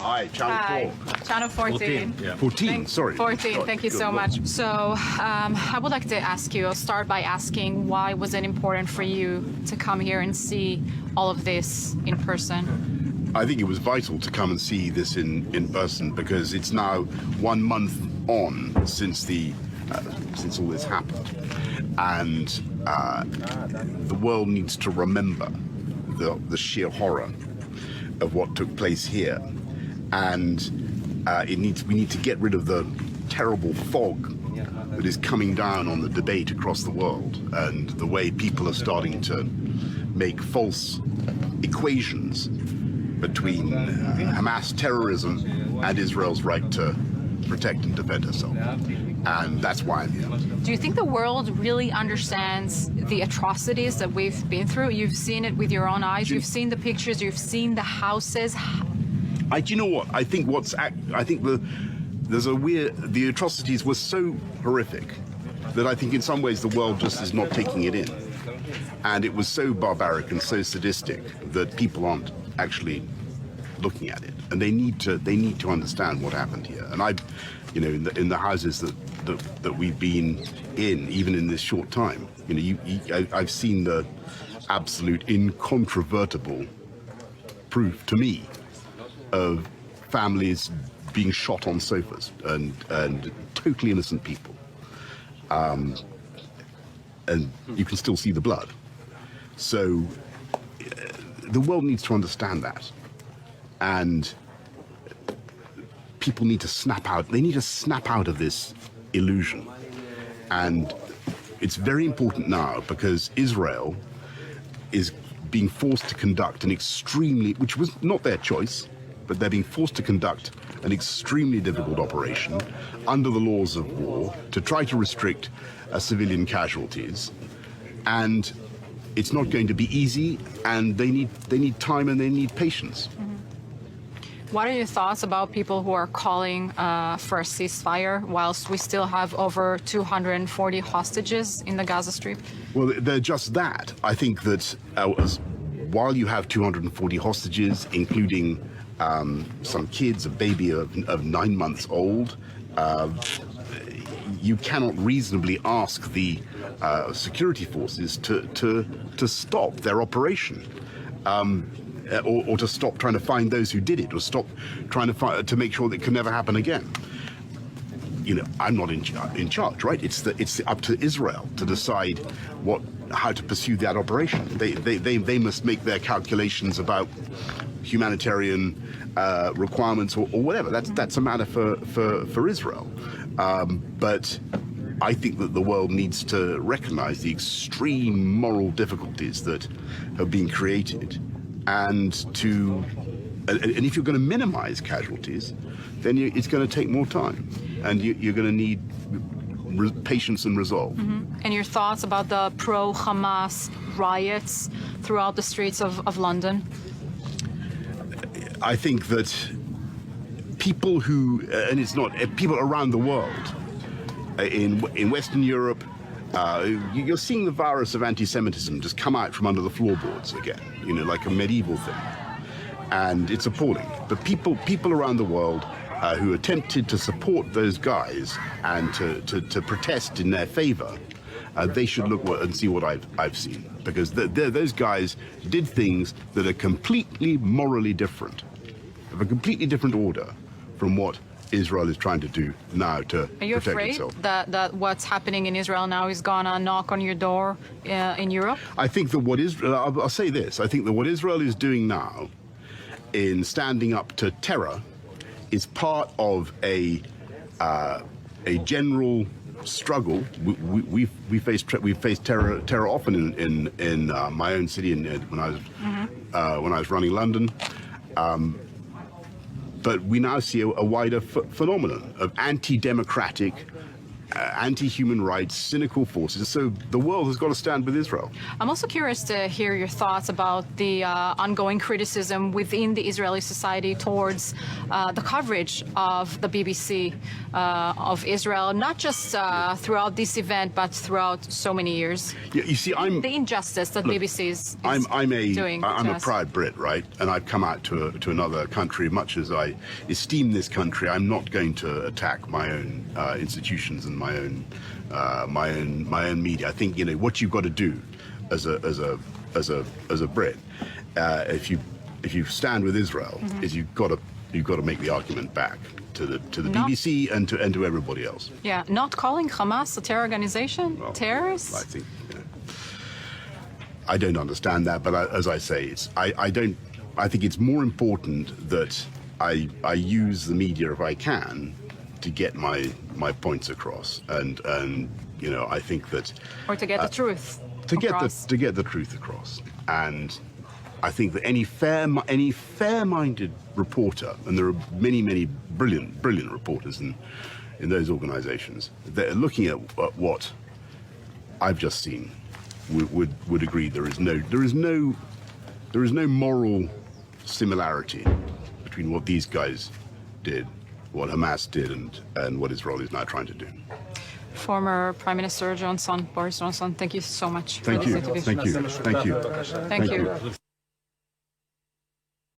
Hi, Channel Hi, 4. Channel 14. 14, sorry. 14, thank you so much. So I would like to ask you, I'll start by asking, why was it important for you to come here and see all of this in person? I think it was vital to come and see this in person because it's now 1 month on since all this happened. And the world needs to remember the sheer horror of what took place here. And we need to get rid of the terrible fog that is coming down on the debate across the world and the way people are starting to make false equations between Hamas terrorism and Israel's right to protect and defend herself. And that's why I'm here. Do you think the world really understands the atrocities that we've been through? You've seen it with your own eyes. You've seen the pictures. You've seen the houses. Do you know what? I think the atrocities were so horrific that I think in some ways the world just is not taking it in. And it was so barbaric and so sadistic that people aren't actually looking at it. And they need to understand what happened here. And in the houses that we've been in, even in this short time, I've seen the absolute incontrovertible proof to me of families being shot on sofas and totally innocent people. And you can still see the blood. So the world needs to understand that. And people need to snap out. They need to snap out of this illusion. And it's very important now because Israel is being forced to conduct which was not their choice, but they're being forced to conduct an extremely difficult operation under the laws of war to try to restrict civilian casualties. And it's not going to be easy, and they need time and they need patience. What are your thoughts about people who are calling for a ceasefire whilst we still have over 240 hostages in the Gaza Strip? Well, they're just that. I think that while you have 240 hostages, including some kids, a baby of 9 months old, you cannot reasonably ask the security forces to stop their operation. Or to stop trying to find those who did it, or stop trying to make sure that it can never happen again. I'm not in charge, right? It's up to Israel to decide how to pursue that operation. They must make their calculations about humanitarian requirements or whatever. That's a matter for Israel. But I think that the world needs to recognize the extreme moral difficulties that have been created. And if you're going to minimize casualties, then it's going to take more time, and you're going to need patience and resolve. Mm-hmm. And your thoughts about the pro-Hamas riots throughout the streets of London? I think that people people around the world, in Western Europe, you're seeing the virus of anti-Semitism just come out from under the floorboards again, like a medieval thing. And it's appalling. But people around the world who attempted to support those guys and to protest in their favor, they should look and see what I've seen. Because those guys did things that are completely morally different, of a completely different order from what Israel is trying to do now to protect itself. Are you afraid that what's happening in Israel now is gonna knock on your door in Europe? I think that I'll say this, I think that what Israel is doing now in standing up to terror is part of a general struggle. We faced terror often in my own city when I was running London. But we now see a wider phenomenon of anti-democratic anti-human rights, cynical forces. So the world has got to stand with Israel. I'm also curious to hear your thoughts about the ongoing criticism within the Israeli society towards the coverage of the BBC of Israel, not just throughout this event, but throughout so many years. Yeah, you see, The injustice that BBC is doing I'm to a us. proud Brit, right? And I've come out to another country. Much as I esteem this country, I'm not going to attack my own institutions and my own media. I think, you know, what you've got to do as a Brit, if you stand with Israel, is you've got to make the argument back to the BBC and to everybody else. Yeah, not calling Hamas a terror organization, terrorists. I think, you know, I don't understand that, but as I say, I think it's more important that I use the media if I can to get my points across, and you know, I think that Or to get the truth across. to get the truth across, and I think that any fair-minded reporter, and there are many brilliant reporters in those organizations, that are looking at what I've just seen, would agree there is no moral similarity between what these guys did, what Hamas did, and what Israel is now trying to do. Former Prime Minister Johnson, Boris Johnson, thank you so much for Thank you. this interview. Thank you. Thank you. Thank you.